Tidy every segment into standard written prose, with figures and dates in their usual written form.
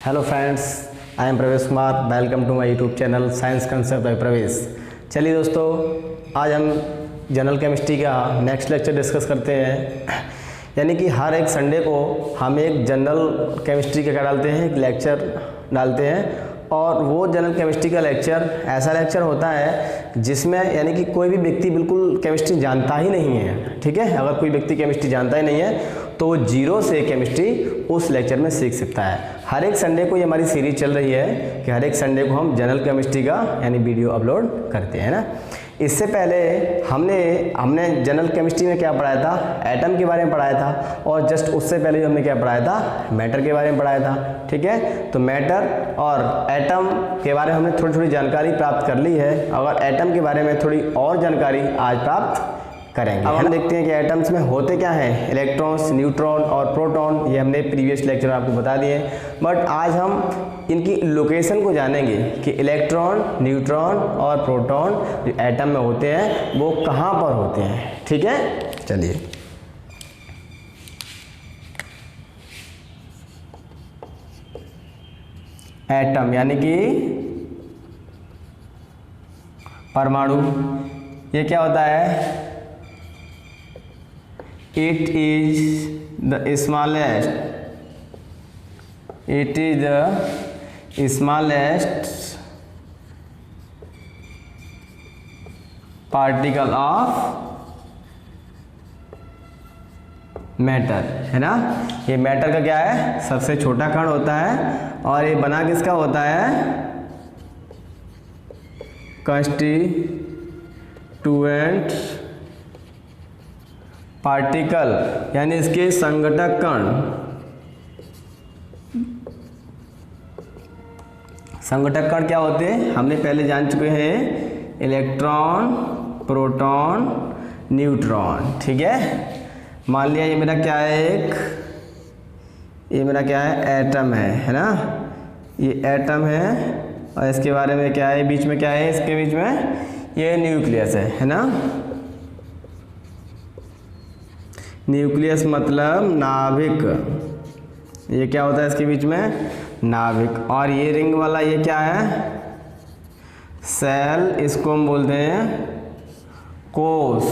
Hello friends, I am Pravesh Kumar. Welcome to my YouTube channel science concept by Pravesh. चलिए दोस्तों, आज हम जनरल केमिस्ट्री का नेक्स्ट लेक्चर डिस्कस करते हैं। यानी कि हर एक संडे को हम एक जनरल केमिस्ट्री का क्या डालते हैं, एक लेक्चर डालते हैं। और वो जनरल केमिस्ट्री का लेक्चर ऐसा लेक्चर होता है जिसमें यानी कि कोई भी व्यक्ति बिल्कुल केमिस्ट्री जानता ही नहीं है। ठीक है, अगर कोई व्यक्ति केमिस्ट्री जानता ही नहीं है तो वो जीरो से केमिस्ट्री उस लेक्चर में सीख सकता है। हर एक संडे को ये हमारी सीरीज चल रही है कि हर एक संडे को हम जनरल केमिस्ट्री का यानी वीडियो अपलोड करते हैं ना। इससे पहले हमने जनरल केमिस्ट्री में क्या पढ़ाया था, एटम के बारे में पढ़ाया था। और जस्ट उससे पहले हमने क्या पढ़ाया था, मैटर के बारे में पढ़ाया था। ठीक है, तो मैटर और एटम के बारे में हमने थोड़ी थोड़ी जानकारी प्राप्त कर ली है। अगर एटम के बारे में थोड़ी और जानकारी आज प्राप्त करेंगे। अब हम देखते हैं कि एटम्स में होते क्या हैं, इलेक्ट्रॉन्स, न्यूट्रॉन और प्रोटॉन। ये हमने प्रीवियस लेक्चर में आपको बता दिए, बट आज हम इनकी लोकेशन को जानेंगे कि इलेक्ट्रॉन, न्यूट्रॉन और प्रोटॉन जो एटम में होते हैं वो कहाँ पर होते हैं। ठीक है, चलिए एटम यानी कि परमाणु, ये क्या होता है, it is the smallest particle of matter, है ना। ये मैटर का क्या है, सबसे छोटा कण होता है। और ये बना किसका होता है, कंस्टिट्यूएंट पार्टिकल, यानी इसके संघटक कण। संघटक कण क्या होते हैं, हमने पहले जान चुके हैं, इलेक्ट्रॉन, प्रोटॉन, न्यूट्रॉन। ठीक है, मान लिया ये मेरा क्या है, ये मेरा क्या है, एटम है ना। ये एटम है और इसके बारे में क्या है, बीच में क्या है, इसके बीच में ये न्यूक्लियस है ना। न्यूक्लियस मतलब नाभिक। ये क्या होता है इसके बीच में, नाभिक। और ये रिंग वाला ये क्या है, सेल। इसको हम बोलते हैं कोश,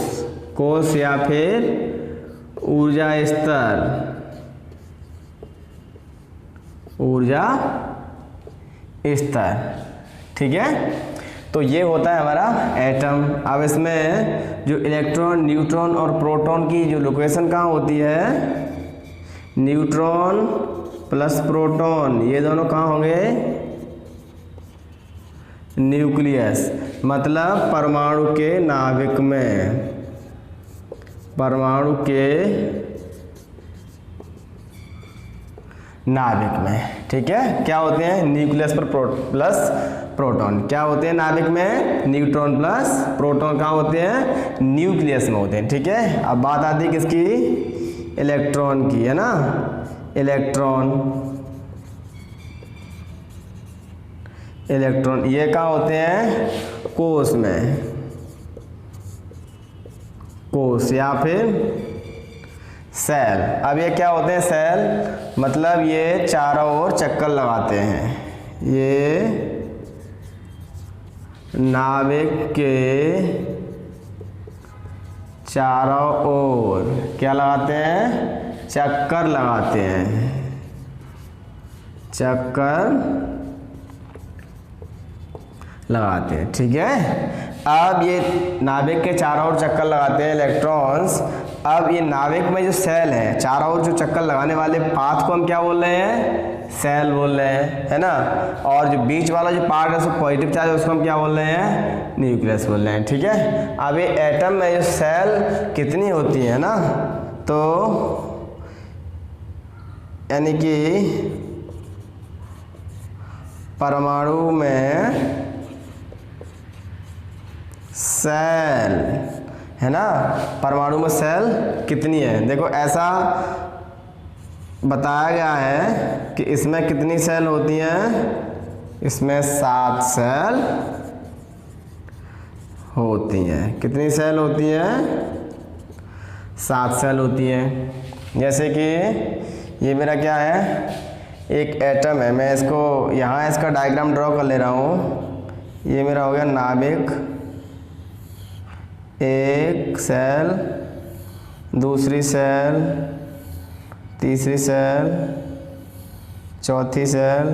कोश या फिर ऊर्जा स्तर, ऊर्जा स्तर। ठीक है, तो ये होता है हमारा एटम। अब इसमें जो इलेक्ट्रॉन, न्यूट्रॉन और प्रोटॉन की जो लोकेशन कहाँ होती है, न्यूट्रॉन प्लस प्रोटॉन ये दोनों कहाँ होंगे, न्यूक्लियस मतलब परमाणु के नाभिक में, परमाणु के नाभिक में। ठीक है, क्या होते हैं, न्यूक्लियस पर प्लस प्रोटॉन क्या होते हैं नाभिक में, न्यूट्रॉन प्लस प्रोटॉन कहाँ होते हैं, न्यूक्लियस में होते हैं। ठीक है, अब बात आती है किसकी, इलेक्ट्रॉन की, है ना। इलेक्ट्रॉन, इलेक्ट्रॉन ये कहाँ होते हैं, कोश में, कोश या फिर सेल। अब ये क्या होते हैं, सेल मतलब ये चारों ओर चक्कर लगाते हैं। ये नाभिक के चारों ओर क्या लगाते हैं, चक्कर लगाते हैं, चक्कर लगाते हैं। ठीक है, अब ये नाभिक के चारों ओर चक्कर लगाते हैं इलेक्ट्रॉन्स। अब ये नाभिक में जो सेल है, चारों ओर जो चक्कर लगाने वाले पाथ को हम क्या बोल रहे हैं, सेल बोल रहे हैं, है ना। और जो बीच वाला जो पार्ट है उसको पॉजिटिव चार्ज है, उसको हम क्या बोल रहे हैं, न्यूक्लियस बोल रहे हैं। ठीक है, अब ये एटम में जो सेल कितनी होती है ना, तो यानी कि परमाणु में सेल, है ना, परमाणु में सेल कितनी है। देखो ऐसा बताया गया है कि इसमें कितनी सेल होती हैं, इसमें 7 सेल होती हैं। कितनी सेल होती हैं, 7 सेल होती हैं। जैसे कि ये मेरा क्या है, एक एटम है, मैं इसको यहाँ इसका डायग्राम ड्रॉ कर ले रहा हूँ। ये मेरा हो गया नाभिक, एक सेल, दूसरी सेल, तीसरी सेल, चौथी सेल,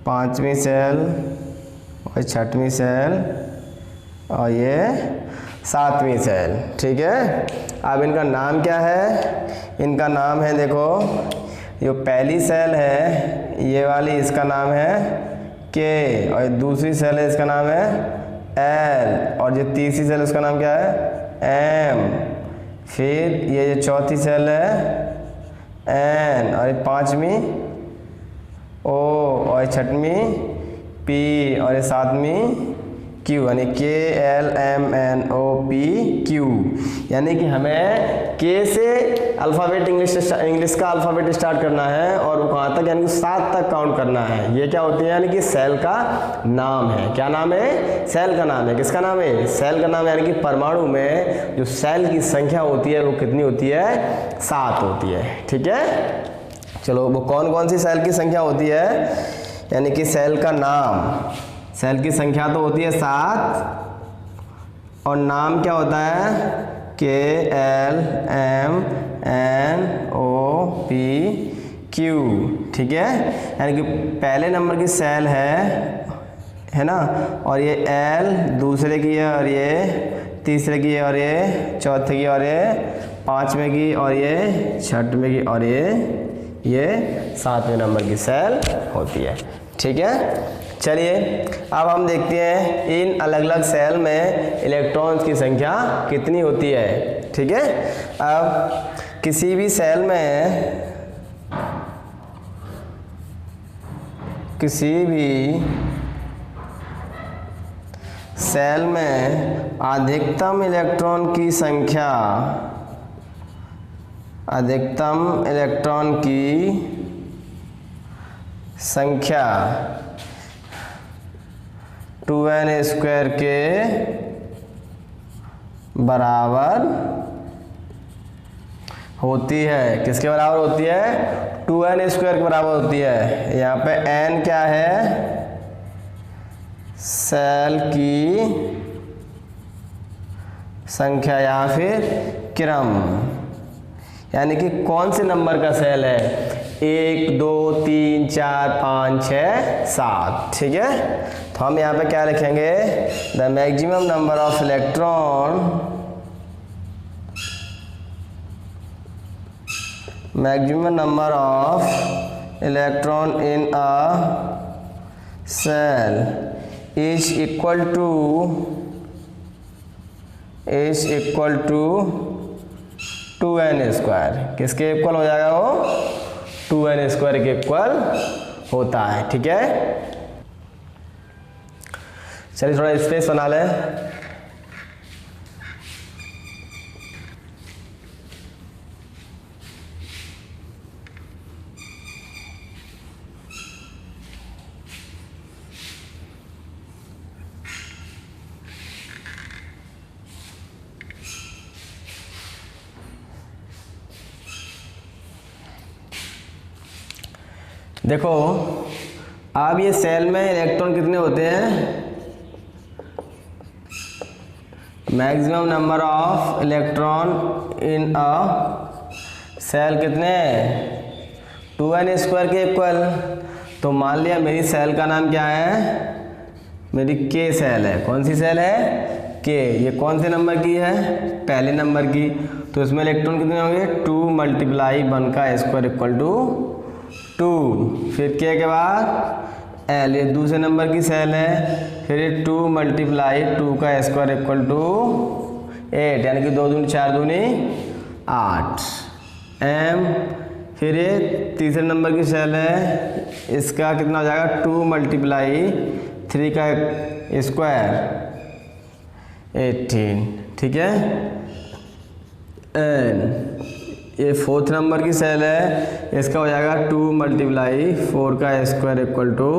पांचवी सेल और छठवीं सेल और ये सातवीं सेल। ठीक है, अब इनका नाम क्या है? इनका नाम है, देखो जो पहली सेल है ये वाली, इसका नाम है के, और दूसरी सेल है इसका नाम है एल, और जो तीसरी सेल उसका नाम क्या है? एम। फिर ये जो चौथी सेल है एन, और ये पांचवीं ओ, और छठवीं पी, और ये सातवीं क्यू, यानी K L M N O P Q. यानी कि हमें के से अल्फ़ाबेट इंग्लिश का अल्फ़ाबेट स्टार्ट करना है और वो कहाँ तक, यानी कि 7 तक काउंट करना है। ये क्या होती है? यानी कि सेल का नाम है। क्या नाम है? सेल का नाम है। किसका नाम है? सेल का नाम है। यानी कि परमाणु में जो सेल की संख्या होती है वो कितनी होती है? 7 होती है। ठीक है, चलो वो कौन कौन सी सेल की संख्या होती है? यानी कि सेल का नाम, सेल की संख्या तो होती है 7 और नाम क्या होता है? K L M N O P Q. ठीक है, यानी कि पहले नंबर की सेल है ना, और ये एल दूसरे की है, और ये तीसरे की है, और ये चौथे की, और ये पांचवें की, और ये छठवें की, और ये 7वें नंबर की सेल होती है। ठीक है, चलिए अब हम देखते हैं इन अलग अलग सेल में इलेक्ट्रॉन्स की संख्या कितनी होती है। ठीक है, अब किसी भी सेल में अधिकतम इलेक्ट्रॉन की संख्या 2n² के बराबर होती है। किसके बराबर होती है? 2n² के बराबर होती है। यहाँ पे n क्या है? सेल की संख्या या फिर क्रम, यानी कि कौन से नंबर का सेल है? 1 2 3 4 5 6 7। ठीक है, तो हम यहाँ पे क्या लिखेंगे? The maximum number of electron in a shell is equal to 2n²। किसके इक्वल हो जाएगा वो? 2n² के इक्वल होता है। ठीक है, चलिए थोड़ा स्पेस बना लें। देखो अब ये सेल में इलेक्ट्रॉन कितने होते हैं? Maximum number of electron in a shell कितने? 2n² के इक्वल। तो मान लिया मेरी सेल का नाम क्या है? मेरी के सेल है। कौन सी सेल है? के। ये कौन से नंबर की है? पहले नंबर की। तो इसमें इलेक्ट्रॉन कितने होंगे? 2 × 1 का स्क्वायर इक्वल टू 2। फिर के बाद एल, ये दूसरे नंबर की सेल है। फिर ये 2 × 2 का स्क्वायर इक्वल टू 8, यानी कि 2 दूनी 4 दूनी 8 एम। फिर ये तीसरे नंबर की सेल है, इसका कितना हो जाएगा? 2 × 3 का स्क्वायर 18। ठीक है, एन। ये 4th नंबर की सेल है, इसका हो जाएगा 2 × 4 का स्क्वायर इक्वल टू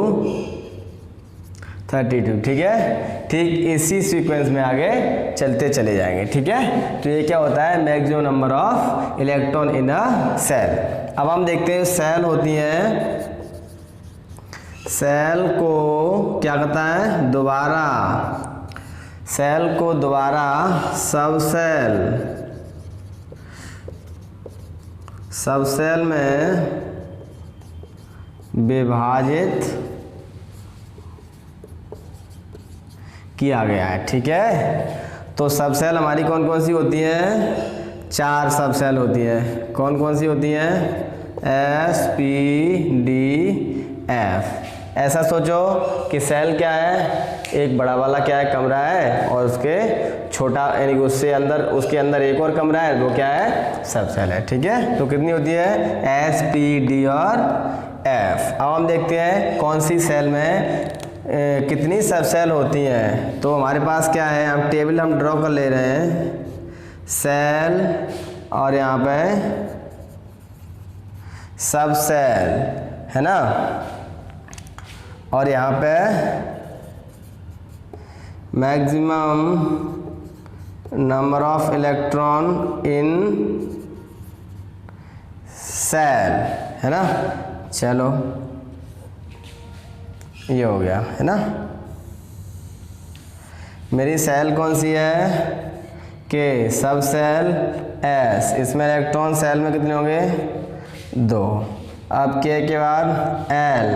32। ठीक है, ठीक इसी सीक्वेंस में आगे चलते चले जाएंगे। ठीक है, तो ये क्या होता है? Maximum number of electron in a shell. अब हम देखते हैं सेल होती हैं सेल को क्या कहता है, दोबारा, सेल को दोबारा सबसेल में विभाजित किया गया है। ठीक है, तो सबसेल हमारी कौन कौन सी होती हैं, 4 सबसेल होती हैं। कौन कौन सी होती हैं, S P D F। ऐसा सोचो कि सेल क्या है, एक बड़ा वाला क्या है, कमरा है, और उसके छोटा यानी कि उसके अंदर एक और कमरा है, वो क्या है, सबसेल है। ठीक है, तो कितनी होती है, S P D और F। अब हम देखते हैं कौन सी सेल में कितनी सबसेल होती हैं। तो हमारे पास क्या है, हम टेबल ड्रॉ कर ले रहे हैं, सेल और यहाँ पे सबसेल है ना, और यहाँ पे maximum number of electron in shell है ना। चलो ये हो गया है ना। मेरी सेल कौन सी है, के सब सेल S, इसमें इलेक्ट्रॉन सेल में कितने होंगे, 2। अब के बाद L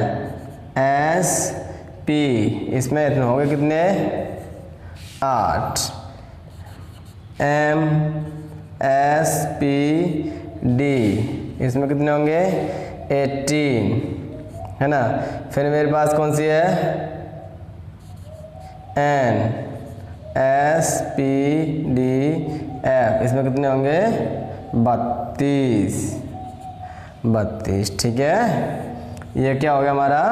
S P, इसमें इतने होंगे कितने, 8। M S P D, इसमें कितने होंगे, 18 है ना। फिर मेरे पास कौन सी है, N S P D F, इसमें कितने होंगे, 32। ठीक है, ये क्या हो गया हमारा,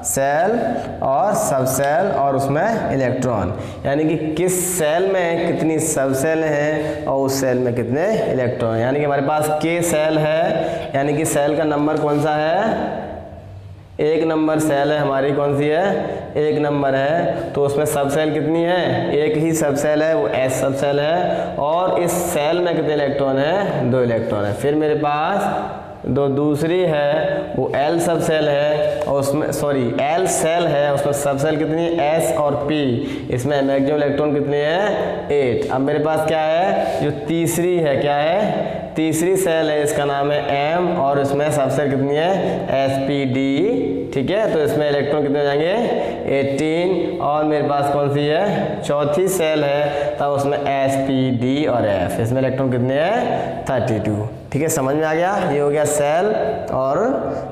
सेल और सबसेल और उसमें इलेक्ट्रॉन, यानी कि किस सेल में कितनी सबसेल हैं और उस सेल में कितने इलेक्ट्रॉन। यानी कि हमारे पास के सेल है, यानी कि सेल का नंबर कौन सा है, 1 नंबर सेल है हमारी, कौन सी है, 1 नंबर है। तो उसमें सबसेल कितनी है, एक ही सबसेल है, वो S सबसेल है, और इस सेल में कितने इलेक्ट्रॉन है, 2 इलेक्ट्रॉन है। फिर मेरे पास दूसरी है, वो L सबसेल है, और उसमें L सेल है, उसमें सबसेल कितनी है, S और P, इसमें मैक्सिमम इलेक्ट्रॉन कितने हैं, 8। अब मेरे पास क्या है, जो तीसरी है, क्या है, तीसरी सेल है, इसका नाम है M, और इसमें सबसेल कितनी है, SPD। ठीक है, तो इसमें इलेक्ट्रॉन कितने हो जाएंगे, 18। और मेरे पास कौन सी है, चौथी सेल है, तब उसमें SPD और F, इसमें इलेक्ट्रॉन कितने हैं, 32। ठीक है, समझ में आ गया, ये हो गया सेल और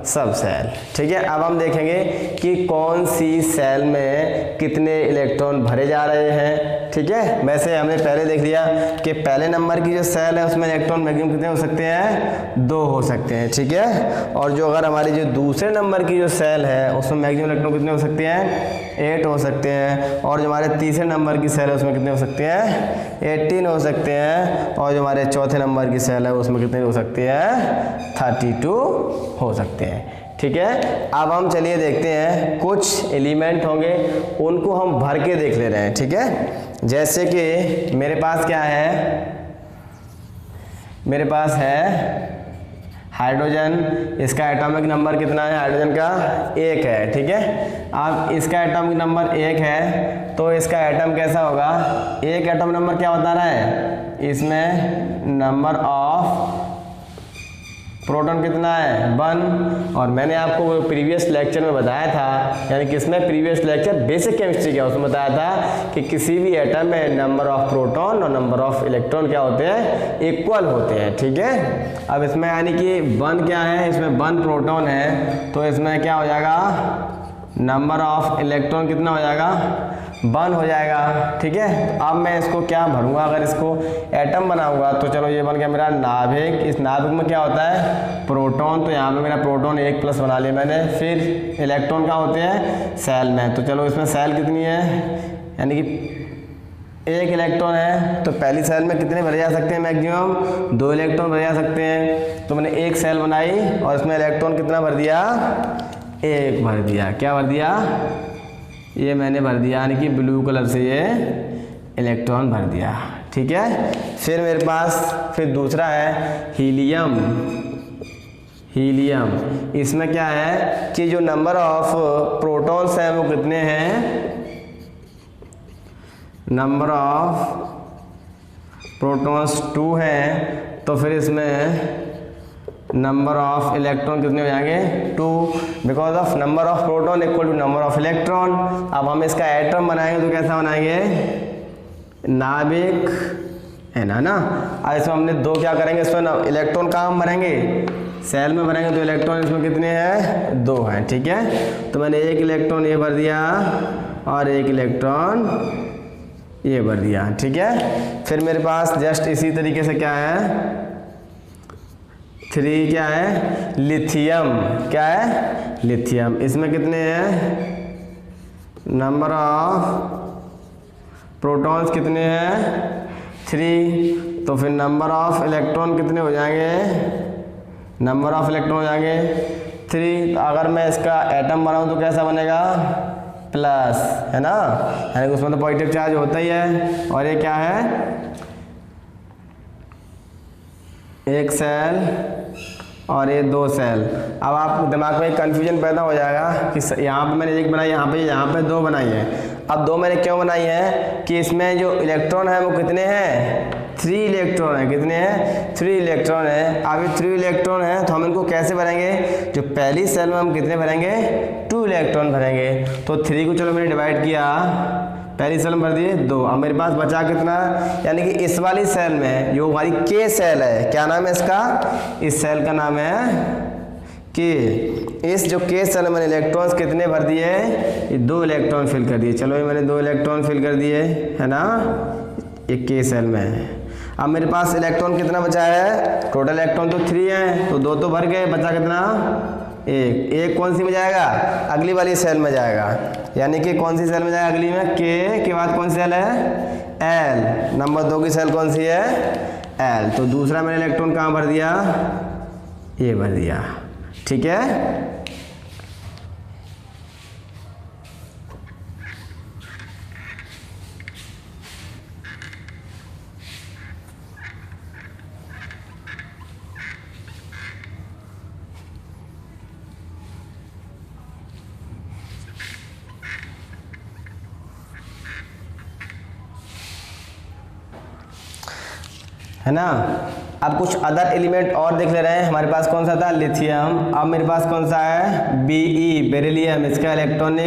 सब सेल। ठीक है, अब हम देखेंगे कि कौन सी सेल में कितने इलेक्ट्रॉन भरे जा रहे हैं। ठीक है, वैसे हमने पहले देख लिया कि पहले नंबर की जो सेल है उसमें इलेक्ट्रॉन मैक्सिमम कितने हो सकते हैं, 2 हो सकते हैं। ठीक है, और जो अगर हमारी जो दूसरे नंबर की जो सेल है उसमें मैक्सिमम इलेक्ट्रॉन कितने हो सकते हैं, 8 हो सकते हैं। और जो हमारे तीसरे नंबर की सेल है उसमें कितने हो सकते हैं, 18 हो सकते हैं। और जो हमारे चौथे नंबर की सेल है उसमें कितने हो सकते हैं, 32 हो सकते हैं। ठीक है, अब हम चलिए देखते हैं कुछ एलिमेंट होंगे, उनको हम भर के देख ले रहे हैं। ठीक है, जैसे कि मेरे पास क्या है, मेरे पास है हाइड्रोजन, इसका एटॉमिक नंबर कितना है, हाइड्रोजन का 1 है। ठीक है, अब इसका एटॉमिक नंबर 1 है, तो इसका एटम कैसा होगा, एक एटॉमिक नंबर क्या बता रहा है, इसमें नंबर ऑफ प्रोटॉन कितना है, 1। और मैंने आपको प्रीवियस लेक्चर में बताया था, यानी कि इसमें प्रीवियस लेक्चर बेसिक केमिस्ट्री का, उसमें बताया था कि किसी भी एटम में नंबर ऑफ प्रोटॉन और नंबर ऑफ इलेक्ट्रॉन क्या होते हैं, इक्वल होते हैं। ठीक है, अब इसमें यानी कि 1 क्या है, इसमें 1 प्रोटॉन है, तो इसमें क्या हो जाएगा, नंबर ऑफ इलेक्ट्रॉन कितना हो जाएगा, 1 हो जाएगा। ठीक है, अब मैं इसको क्या भरूंगा, अगर इसको एटम बनाऊंगा तो चलो ये बन गया मेरा नाभिक। इस नाभिक में क्या होता है, प्रोटॉन, तो यहाँ पे मेरा प्रोटॉन 1+ बना लिया मैंने। फिर इलेक्ट्रॉन कहाँ होते हैं, सेल में, तो चलो इसमें सेल कितनी है, यानी कि 1 इलेक्ट्रॉन है, तो पहली सेल में कितने भरे जा सकते हैं, मैक्सिमम 2 इलेक्ट्रॉन भरे जा सकते हैं। तो मैंने 1 सेल बनाई और इसमें इलेक्ट्रॉन कितना भर दिया, 1 भर दिया। क्या भर दिया, ये मैंने भर दिया, यानी कि ब्लू कलर से ये इलेक्ट्रॉन भर दिया। ठीक है, फिर मेरे पास फिर दूसरा है हीलियम। हीलियम, इसमें क्या है कि जो नंबर ऑफ प्रोटॉन्स हैं वो कितने हैं, नंबर ऑफ प्रोटॉन्स 2 हैं, तो फिर इसमें नंबर ऑफ इलेक्ट्रॉन कितने हो जाएंगे 2, because of number of proton equal to number of electron. अब हम इसका एटम बनाएंगे तो कैसा बनाएंगे, नाभिक है ना। अब इसमें हमने 2 क्या करेंगे, इसमें इलेक्ट्रॉन कहाँ हम भरेंगे, सेल में भरेंगे, तो इलेक्ट्रॉन इसमें कितने हैं 2 हैं, ठीक है। तो मैंने एक इलेक्ट्रॉन ये भर दिया और एक इलेक्ट्रॉन ये भर दिया, ठीक है। फिर मेरे पास जस्ट इसी तरीके से क्या है 3 क्या है लिथियम, क्या है लिथियम, इसमें कितने हैं, नंबर ऑफ प्रोटॉन्स कितने हैं 3, तो फिर नंबर ऑफ इलेक्ट्रॉन कितने हो जाएंगे, नंबर ऑफ इलेक्ट्रॉन हो जाएंगे 3। तो अगर मैं इसका एटम बनाऊं तो कैसा बनेगा, प्लस, है ना, यानी कि उसमें तो पॉजिटिव चार्ज होता ही है। और ये क्या है, एक सेल और ये 2 सेल। अब आप दिमाग में एक कन्फ्यूजन पैदा हो जाएगा कि यहाँ पे मैंने एक बनाई, यहाँ पे 2 बनाई है। अब 2 मैंने क्यों बनाई है कि इसमें जो इलेक्ट्रॉन है वो कितने हैं, 3 इलेक्ट्रॉन है, कितने हैं 3 इलेक्ट्रॉन है। अब ये 3 इलेक्ट्रॉन है तो हम इनको कैसे भरेंगे, जो पहली सेल में हम कितने भरेंगे 2 इलेक्ट्रॉन भरेंगे। तो 3 को चलो मैंने डिवाइड किया, पहली सेल में भर दिए 2, अब मेरे पास बचा कितना, यानी कि इस वाली सेल में जो हमारी के सेल है, क्या नाम है इसका, इस सेल का नाम है के। इस जो के सेल में मैंने इलेक्ट्रॉन्स कितने भर दिए, ये 2 इलेक्ट्रॉन फिल कर दिए। चलो ये मैंने 2 इलेक्ट्रॉन फिल कर दिए, है ना, ये के सेल में। अब मेरे पास इलेक्ट्रॉन कितना बचा है, टोटल इलेक्ट्रॉन तो 3 हैं, तो 2 तो भर गए, बचा कितना, एक कौन सी में जाएगा, अगली वाली सेल में जाएगा, यानी कि कौन सी सेल में जाएगा, अगली में के बाद कौन सी सेल है, एल, नंबर 2 की सेल कौन सी है, एल। तो दूसरा मैंने इलेक्ट्रॉन कहाँ भर दिया, ये भर दिया, ठीक है। है ना। अब कुछ अदर एलिमेंट और देख ले रहे हैं, हमारे पास कौन सा था, लिथियम। अब मेरे पास कौन सा है, Be, बेरिलियम। इसका इलेक्ट्रॉन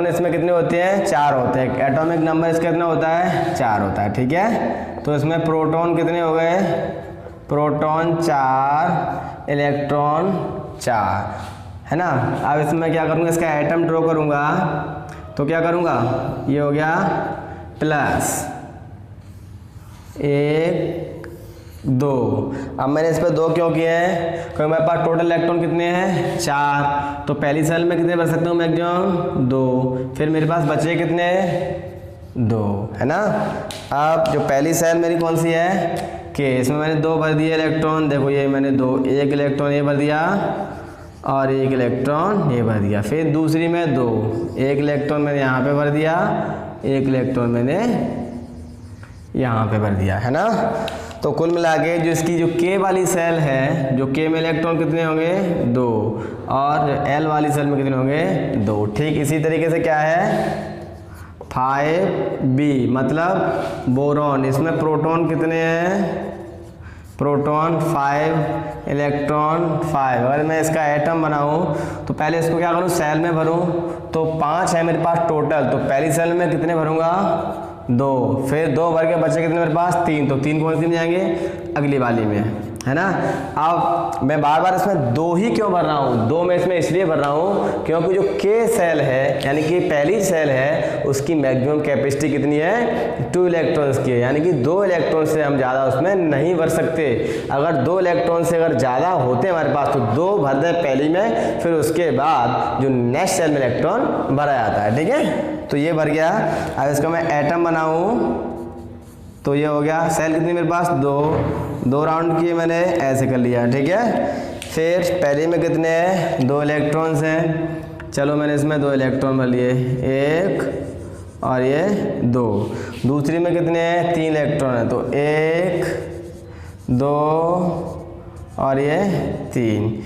इसमें कितने होते हैं, 4 होते हैं। एटॉमिक नंबर इसका कितना होता है, 4 होता है, ठीक है। तो इसमें प्रोटॉन कितने हो गए, प्रोटॉन 4, इलेक्ट्रॉन 4, है ना। अब इसमें क्या करूँगा, इसका एटम ड्रॉ करूँगा, तो क्या करूँगा, ये हो गया प्लस 1 2। अब मैंने इस पर 2 क्यों किए हैं, क्योंकि मेरे पास टोटल इलेक्ट्रॉन कितने हैं 4, तो पहली सेल में कितने भर सकता हूँ मैक्सिमम 2, फिर मेरे पास बचे कितने 2, है ना। अब जो पहली सेल मेरी कौन सी है, के, इसमें मैंने 2 भर दिए इलेक्ट्रॉन, देखो ये मैंने 2, एक इलेक्ट्रॉन ये भर दिया और एक इलेक्ट्रॉन ये भर दिया। फिर दूसरी में 2, एक इलेक्ट्रॉन मैंने यहाँ पे भर दिया, एक इलेक्ट्रॉन मैंने यहाँ पे भर दिया, है ना। तो कुल मिला के जो इसकी जो के वाली सेल है, जो के में इलेक्ट्रॉन कितने होंगे 2, और एल वाली सेल में कितने होंगे 2। ठीक इसी तरीके से क्या है 5b, मतलब बोरॉन, इसमें प्रोटॉन कितने हैं, प्रोटॉन 5, इलेक्ट्रॉन 5। अगर मैं इसका एटम बनाऊं तो पहले इसको क्या करूं, सेल में भरूं, तो 5 है मेरे पास टोटल, तो पहली सेल में कितने भरूंगा 2, फिर 2 भर के बचे कितने मेरे पास 3, तो 3 कौन सी में जाएंगे, अगली वाली में, है ना। अब मैं बार बार इसमें 2 ही क्यों भर रहा हूँ, 2 में इसमें इसलिए भर रहा हूँ क्योंकि जो के सेल है, यानी कि पहली सेल है, उसकी मैक्सिमम कैपेसिटी कितनी है 2 इलेक्ट्रॉन्स की है, यानी कि 2 इलेक्ट्रॉन से हम ज़्यादा उसमें नहीं भर सकते। अगर 2 इलेक्ट्रॉन से अगर ज़्यादा होते हमारे पास तो 2 भर दें पहली में, फिर उसके बाद जो नेक्स्ट सेल में इलेक्ट्रॉन भरा जाता है, ठीक है। तो ये भर गया। अब इसका मैं एटम बनाऊँ तो ये हो गया, सेल कितनी मेरे पास 2 राउंड किए मैंने, ऐसे कर लिया, ठीक है। फिर पहले में कितने हैं 2 इलेक्ट्रॉन्स हैं, चलो मैंने इसमें 2 इलेक्ट्रॉन भर लिए, 1 और ये 2। दूसरी में कितने हैं 3 इलेक्ट्रॉन है, तो 1 2 और ये 3।